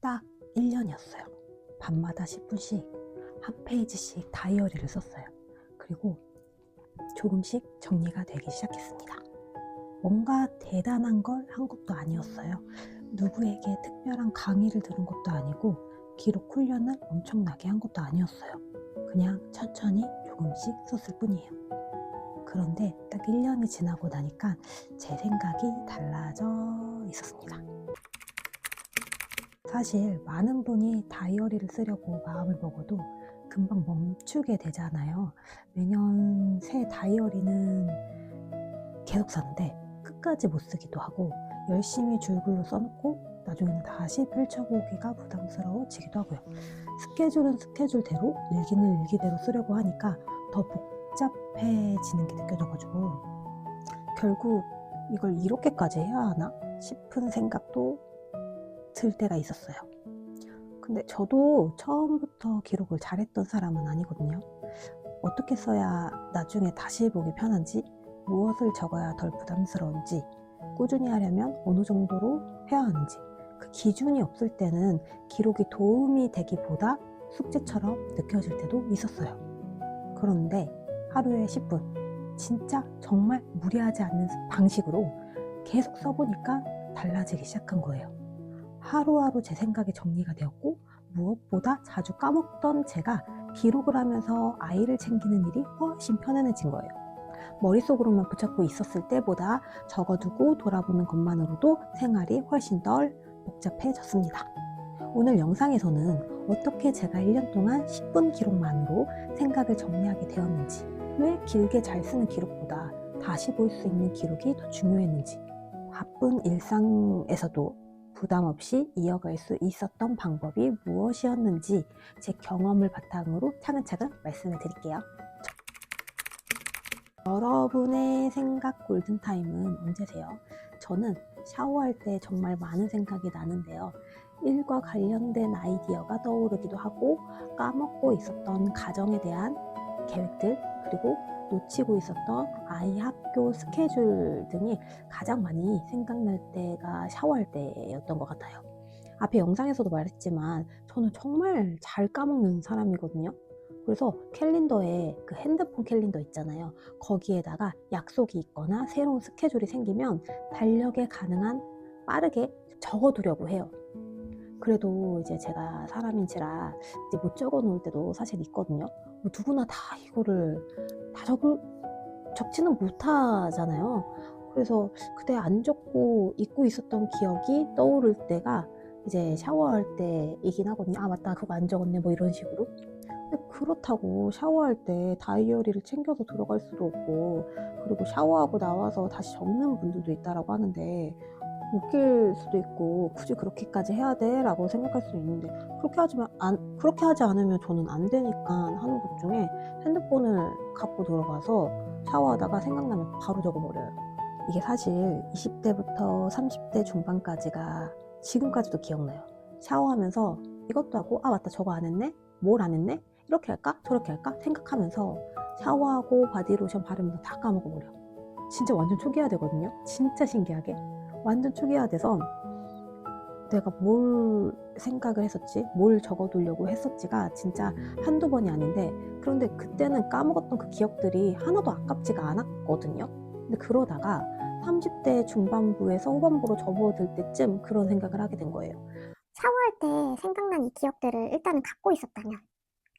딱 1년이었어요. 밤마다 10분씩 한 페이지씩 다이어리를 썼어요. 그리고 조금씩 정리가 되기 시작했습니다. 뭔가 대단한 걸 한 것도 아니었어요. 누구에게 특별한 강의를 들은 것도 아니고 기록 훈련을 엄청나게 한 것도 아니었어요. 그냥 천천히 조금씩 썼을 뿐이에요. 그런데 딱 1년이 지나고 나니까 제 생각이 달라져 있었습니다. 사실 많은 분이 다이어리를 쓰려고 마음을 먹어도 금방 멈추게 되잖아요. 매년 새 다이어리는 계속 사는데 끝까지 못 쓰기도 하고 열심히 줄글로 써놓고 나중에는 다시 펼쳐보기가 부담스러워지기도 하고요. 스케줄은 스케줄대로, 일기는 일기대로 쓰려고 하니까 더 복잡해지는 게 느껴져가지고 결국 이걸 이렇게까지 해야 하나 싶은 생각도 들 때가 있었어요. 근데 저도 처음부터 기록을 잘했던 사람은 아니거든요. 어떻게 써야 나중에 다시 보기 편한지, 무엇을 적어야 덜 부담스러운지, 꾸준히 하려면 어느 정도로 해야 하는지, 그 기준이 없을 때는 기록이 도움이 되기보다 숙제처럼 느껴질 때도 있었어요. 그런데 하루에 10분, 진짜 정말 무리하지 않는 방식으로 계속 써보니까 달라지기 시작한 거예요. 하루하루 제 생각이 정리가 되었고, 무엇보다 자주 까먹던 제가 기록을 하면서 아이를 챙기는 일이 훨씬 편안해진 거예요. 머릿속으로만 붙잡고 있었을 때보다 적어두고 돌아보는 것만으로도 생활이 훨씬 덜 복잡해졌습니다. 오늘 영상에서는 어떻게 제가 1년 동안 10분 기록만으로 생각을 정리하게 되었는지, 왜 길게 잘 쓰는 기록보다 다시 볼 수 있는 기록이 더 중요했는지, 바쁜 일상에서도 부담 없이 이어갈 수 있었던 방법이 무엇이었는지 제 경험을 바탕으로 차근차근 말씀을 드릴게요. 여러분의 생각 골든타임은 언제세요? 저는 샤워할 때 정말 많은 생각이 나는데요. 일과 관련된 아이디어가 떠오르기도 하고 까먹고 있었던 가정에 대한 계획들, 그리고 놓치고 있었던 아이 학교 스케줄 등이 가장 많이 생각날 때가 샤워할 때였던 것 같아요. 앞에 영상에서도 말했지만 저는 정말 잘 까먹는 사람이거든요. 그래서 캘린더에 그 핸드폰 캘린더 있잖아요. 거기에다가 약속이 있거나 새로운 스케줄이 생기면 달력에 가능한 빠르게 적어두려고 해요. 그래도 이제 제가 사람인지라 이제 못 적어 놓을 때도 사실 있거든요. 뭐 누구나 다 이거를 다 적지는 못하잖아요. 그래서 그때 안 적고 잊고 있었던 기억이 떠오를 때가 이제 샤워할 때이긴 하거든요. 아 맞다, 그거 안 적었네, 뭐 이런 식으로. 근데 그렇다고 샤워할 때 다이어리를 챙겨서 들어갈 수도 없고, 그리고 샤워하고 나와서 다시 적는 분들도 있다라고 하는데 웃길 수도 있고 굳이 그렇게까지 해야 돼? 라고 생각할 수 있는데, 그렇게 하지 않으면 저는 안 되니까 하는 것 중에 핸드폰을 갖고 들어가서 샤워하다가 생각나면 바로 적어버려요. 이게 사실 20대부터 30대 중반까지가 지금까지도 기억나요. 샤워하면서 이것도 하고, 아 맞다, 저거 안 했네? 뭘 안 했네? 이렇게 할까? 저렇게 할까? 생각하면서 샤워하고 바디로션 바르면서 다 까먹어버려. 진짜 완전 초기화되거든요. 진짜 신기하게 완전 초기화돼서 내가 뭘 생각을 했었지, 뭘 적어두려고 했었지가 진짜 한두 번이 아닌데, 그런데 그때는 까먹었던 그 기억들이 하나도 아깝지가 않았거든요. 근데 그러다가 30대 중반부에서 후반부로 접어들 때쯤 그런 생각을 하게 된 거예요. 샤워할 때 생각난 이 기억들을 일단은 갖고 있었다면,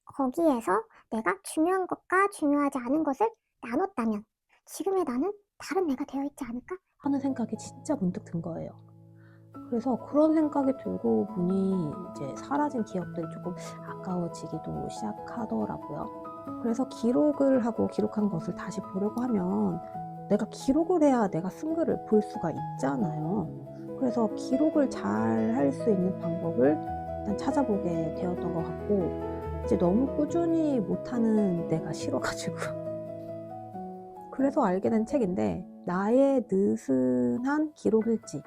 거기에서 내가 중요한 것과 중요하지 않은 것을 나눴다면 지금의 나는 다른 내가 되어 있지 않을까? 하는 생각이 진짜 문득 든 거예요. 그래서 그런 생각이 들고 보니 이제 사라진 기억들이 조금 아까워지기도 시작하더라고요. 그래서 기록을 하고 기록한 것을 다시 보려고 하면 내가 기록을 해야 내가 쓴 글을 볼 수가 있잖아요. 그래서 기록을 잘 할 수 있는 방법을 일단 찾아보게 되었던 것 같고, 이제 너무 꾸준히 못하는 내가 싫어가지고 그래서 알게 된 책인데, 나의 느슨한 기록일지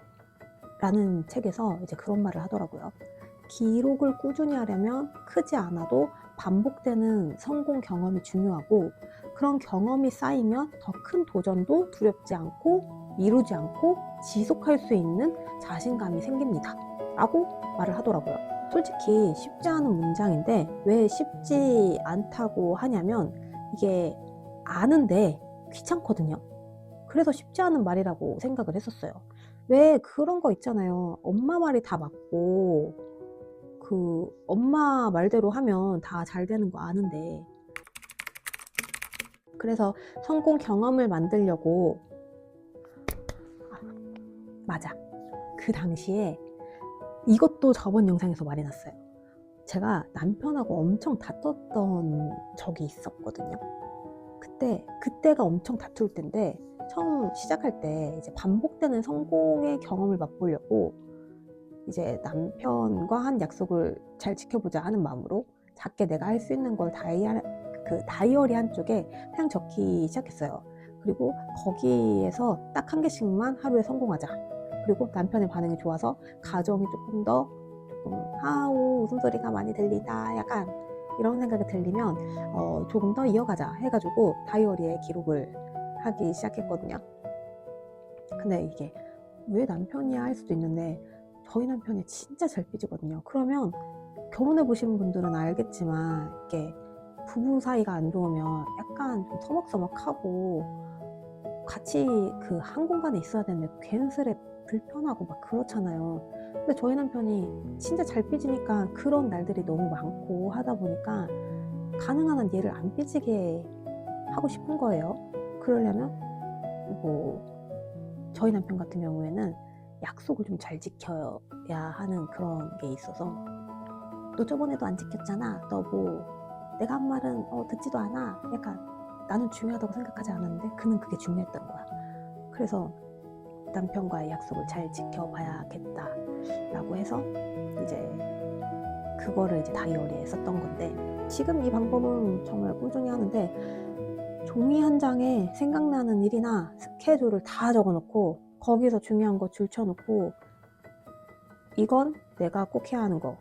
라는 책에서 이제 그런 말을 하더라고요. 기록을 꾸준히 하려면 크지 않아도 반복되는 성공 경험이 중요하고, 그런 경험이 쌓이면 더 큰 도전도 두렵지 않고 미루지 않고 지속할 수 있는 자신감이 생깁니다. 라고 말을 하더라고요. 솔직히 쉽지 않은 문장인데 왜 쉽지 않다고 하냐면 이게 아는데 귀찮거든요. 그래서 쉽지 않은 말이라고 생각을 했었어요. 왜 그런 거 있잖아요. 엄마 말이 다 맞고 그 엄마 말대로 하면 다 잘 되는 거 아는데. 그래서 성공 경험을 만들려고 맞아. 그 당시에 이것도 저번 영상에서 말이 났어요. 제가 남편하고 엄청 다퉜던 적이 있었거든요. 그때가 엄청 다툴 때인데 처음 시작할 때 이제 반복되는 성공의 경험을 맛보려고 이제 남편과 한 약속을 잘 지켜보자 하는 마음으로 작게 내가 할 수 있는 걸 다이어리 한쪽에 그냥 적기 시작했어요. 그리고 거기에서 딱 한 개씩만 하루에 성공하자. 그리고 남편의 반응이 좋아서 가정이 조금 하우 웃음소리가 많이 들리다 약간 이런 생각이 들리면 조금 더 이어가자 해가지고 다이어리에 기록을 하기 시작했거든요. 근데 이게 왜 남편이야 할 수도 있는데 저희 남편이 진짜 잘 삐지거든요. 그러면 결혼해 보신 분들은 알겠지만 이게 부부 사이가 안 좋으면 약간 좀 서먹서먹하고 같이 그 한 공간에 있어야 되는데 괜스레 불편하고 막 그렇잖아요. 근데 저희 남편이 진짜 잘 삐지니까 그런 날들이 너무 많고 하다 보니까 가능한 한 얘를 안 삐지게 하고 싶은 거예요. 그러려면 뭐 저희 남편 같은 경우에는 약속을 좀 잘 지켜야 하는 그런 게 있어서 너 저번에도 안 지켰잖아. 너 뭐 내가 한 말은 듣지도 않아. 약간 나는 중요하다고 생각하지 않았는데 그는 그게 중요했던 거야. 그래서 남편과의 약속을 잘 지켜봐야겠다라고 해서 이제 그거를 이제 다이어리에 썼던 건데 지금 이 방법은 정말 꾸준히 하는데 종이 한 장에 생각나는 일이나 스케줄을 다 적어놓고 거기서 중요한 거 줄쳐놓고 이건 내가 꼭 해야 하는 거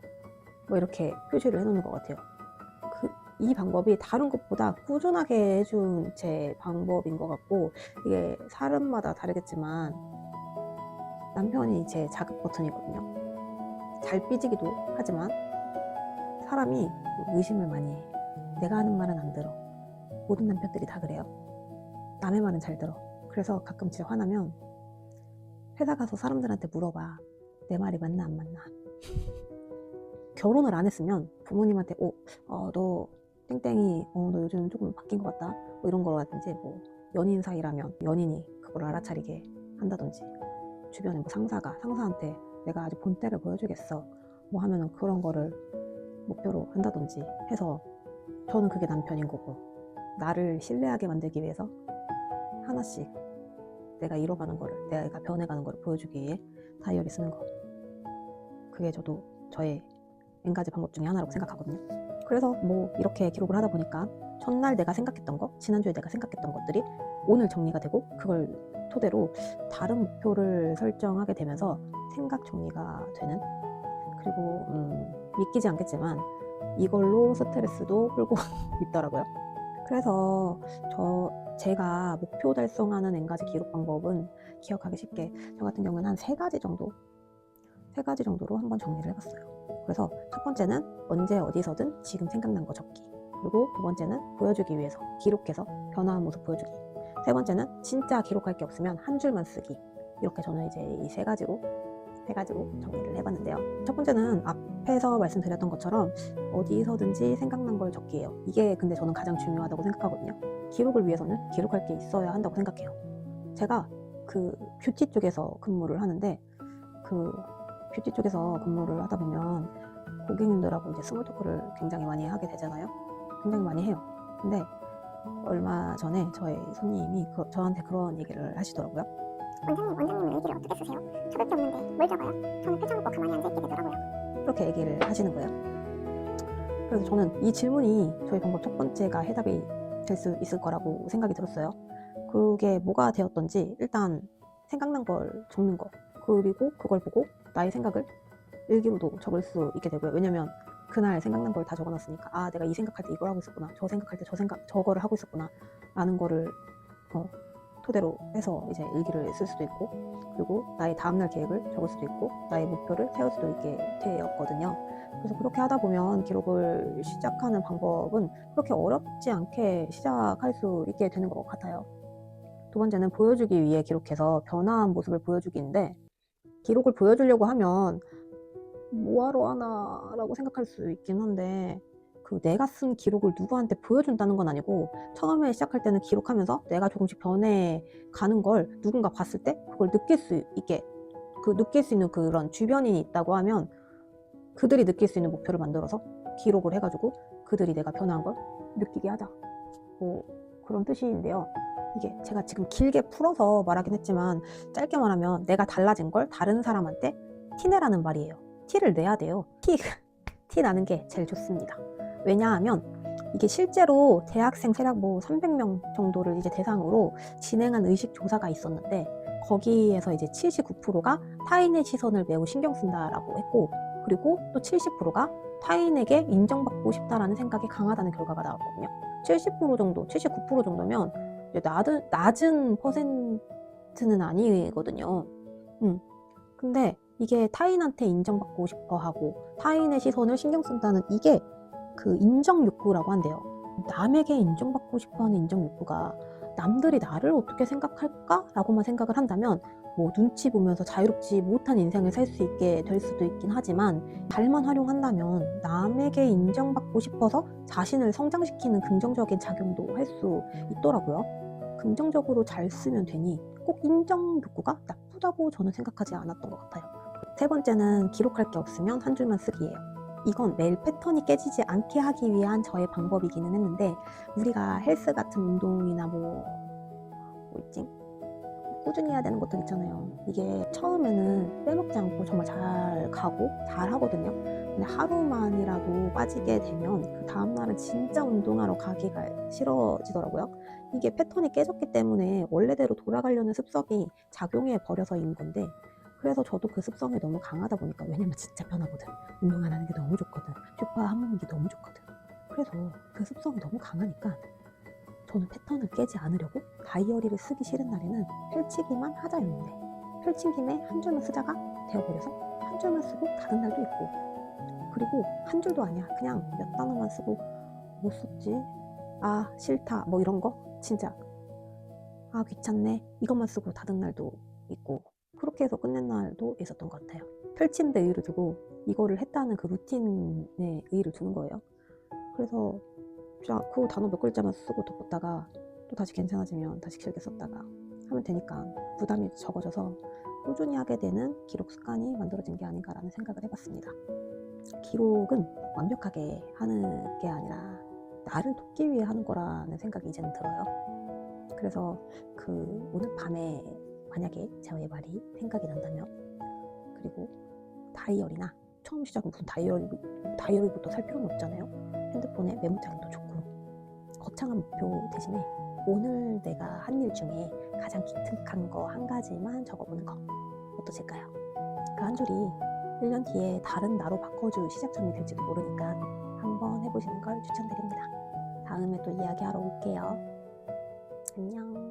뭐 이렇게 표시를 해놓는 것 같아요. 이 방법이 다른 것보다 꾸준하게 해준 제 방법인 것 같고 이게 사람마다 다르겠지만 남편이 제 자극 버튼이거든요. 잘 삐지기도 하지만 사람이 의심을 많이 해. 내가 하는 말은 안 들어. 모든 남편들이 다 그래요. 남의 말은 잘 들어. 그래서 가끔 진짜 화나면 회사 가서 사람들한테 물어봐. 내 말이 맞나 안 맞나. 결혼을 안 했으면 부모님한테 너 땡땡이 너 요즘 조금 바뀐 것 같다 뭐 이런 거라든지 뭐 연인 사이라면 연인이 그걸 알아차리게 한다든지 주변에 뭐 상사한테 내가 아주 본때를 보여주겠어 뭐 하면은 그런 거를 목표로 한다든지 해서 저는 그게 남편인 거고 나를 신뢰하게 만들기 위해서 하나씩 내가 이뤄가는 거를 내가 변해가는 거를 보여주기 위해 다이어리 쓰는 거 그게 저도 저의 N가지 방법 중에 하나라고 생각하거든요. 그래서 뭐 이렇게 기록을 하다 보니까 전날 내가 생각했던 거, 지난주에 내가 생각했던 것들이 오늘 정리가 되고 그걸 토대로 다른 목표를 설정하게 되면서 생각 정리가 되는 그리고 믿기지 않겠지만 이걸로 스트레스도 풀고 있더라고요. 그래서 제가 목표 달성하는 N가지 기록 방법은 기억하기 쉽게 저 같은 경우는 한 3가지 정도로 한번 정리를 해봤어요. 그래서 첫 번째는 언제 어디서든 지금 생각난 거 적기. 그리고 두 번째는 보여주기 위해서 기록해서 변화한 모습 보여주기. 세 번째는 진짜 기록할 게 없으면 한 줄만 쓰기. 이렇게 저는 이제 이 세 가지로 정리를 해봤는데요. 첫 번째는 앞에서 말씀드렸던 것처럼 어디서든지 생각난 걸 적기예요. 이게 근데 저는 가장 중요하다고 생각하거든요. 기록을 위해서는 기록할 게 있어야 한다고 생각해요. 제가 그 뷰티 쪽에서 근무를 하는데 뷰티 쪽에서 근무를 하다 보면 고객님들하고 이제 스몰 토크를 굉장히 많이 하게 되잖아요. 굉장히 많이 해요. 근데 얼마 전에 저의 손님이 저한테 그런 얘기를 하시더라고요. 원장님은 일기를 어떻게 쓰세요? 적을 게 없는데 뭘 적어요? 저는 펼쳐놓고 가만히 앉아있게 되더라고요. 그렇게 얘기를 하시는 거예요. 그래서 저는 이 질문이 저희 방법 첫 번째가 해답이 될 수 있을 거라고 생각이 들었어요. 그게 뭐가 되었던지 일단 생각난 걸 적는 거 그리고 그걸 보고 나의 생각을 일기로도 적을 수 있게 되고요. 왜냐면 그날 생각난 걸 다 적어놨으니까 내가 이 생각할 때 이걸 하고 있었구나 저 생각할 때 저거를 하고 있었구나 라는 거를 토대로 해서 이제 일기를 쓸 수도 있고, 그리고 나의 다음날 계획을 적을 수도 있고, 나의 목표를 세울 수도 있게 되었거든요. 그래서 그렇게 하다 보면 기록을 시작하는 방법은 그렇게 어렵지 않게 시작할 수 있게 되는 것 같아요. 두 번째는 보여주기 위해 기록해서 변화한 모습을 보여주기인데, 기록을 보여주려고 하면 뭐하러 하나 라고 생각할 수 있긴 한데, 그 내가 쓴 기록을 누구한테 보여준다는 건 아니고, 처음에 시작할 때는 기록하면서 내가 조금씩 변해가는 걸 누군가 봤을 때 그걸 느낄 수 있게, 느낄 수 있는 그런 주변인이 있다고 하면 그들이 느낄 수 있는 목표를 만들어서 기록을 해가지고 그들이 내가 변한 걸 느끼게 하자, 뭐 그런 뜻인데요. 이게 제가 지금 길게 풀어서 말하긴 했지만, 짧게 말하면 내가 달라진 걸 다른 사람한테 티내라는 말이에요. 티를 내야 돼요. 티 나는 게 제일 좋습니다. 왜냐하면 이게 실제로 대학생 대략 뭐 300명 정도를 이제 대상으로 진행한 의식 조사가 있었는데, 거기에서 이제 79%가 타인의 시선을 매우 신경 쓴다라고 했고, 그리고 또 70%가 타인에게 인정받고 싶다라는 생각이 강하다는 결과가 나왔거든요. 70% 정도, 79% 정도면 낮은 퍼센트는 아니거든요. 근데 이게 타인한테 인정받고 싶어 하고 타인의 시선을 신경 쓴다는, 이게 그 인정 욕구라고 한대요. 남에게 인정받고 싶어 하는 인정 욕구가 남들이 나를 어떻게 생각할까? 라고만 생각을 한다면 뭐 눈치 보면서 자유롭지 못한 인생을 살 수 있게 될 수도 있긴 하지만, 잘만 활용한다면 남에게 인정받고 싶어서 자신을 성장시키는 긍정적인 작용도 할 수 있더라고요. 긍정적으로 잘 쓰면 되니 꼭 인정 욕구가 나쁘다고 저는 생각하지 않았던 것 같아요. 세 번째는 기록할 게 없으면 한 줄만 쓰기예요. 이건 매일 패턴이 깨지지 않게 하기 위한 저의 방법이기는 했는데, 우리가 헬스 같은 운동이나 뭐 있지? 꾸준히 해야 되는 것들 있잖아요. 이게 처음에는 빼먹지 않고 정말 잘 가고 잘 하거든요. 근데 하루만이라도 빠지게 되면 그 다음날은 진짜 운동하러 가기가 싫어지더라고요. 이게 패턴이 깨졌기 때문에 원래대로 돌아가려는 습성이 작용해 버려서인 건데, 그래서 저도 그 습성이 너무 강하다 보니까, 왜냐면 진짜 편하거든. 운동 안 하는 게 너무 좋거든. 슈퍼 한 먹는 게 너무 좋거든. 그래서 그 습성이 너무 강하니까 저는 패턴을 깨지 않으려고 다이어리를 쓰기 싫은 날에는 펼치기만 하자였는데, 펼친 김에 한 줄만 쓰자가 되어버려서 한 줄만 쓰고 다른 날도 있고, 그리고 한 줄도 아니야, 그냥 몇 단어만 쓰고 못 썼지, 아 싫다, 뭐 이런 거 진짜 아 귀찮네 이것만 쓰고 닫은 날도 있고, 그렇게 해서 끝낸 날도 있었던 것 같아요. 펼치는데 의의를 두고 이거를 했다는 그 루틴에 의의를 두는 거예요. 그래서 그 단어 몇 글자만 쓰고 덮었다가 또 다시 괜찮아지면 다시 길게 썼다가 하면 되니까 부담이 적어져서 꾸준히 하게 되는 기록 습관이 만들어진 게 아닌가라는 생각을 해봤습니다. 기록은 완벽하게 하는 게 아니라 나를 돕기 위해 하는 거라는 생각이 이제는 들어요. 그래서 오늘 밤에 만약에 저의 말이 생각이 난다면, 그리고 다이어리나, 처음 시작은 무슨 다이어리부터 살 필요는 없잖아요. 핸드폰에 메모장도 좋고, 거창한 목표 대신에 오늘 내가 한 일 중에 가장 기특한 거 한 가지만 적어보는 거 어떠실까요? 그 한 줄이 1년 뒤에 다른 나로 바꿔줄 시작점이 될지도 모르니까 한번 해보시는 걸 추천드립니다. 다음에 또 이야기하러 올게요. 안녕.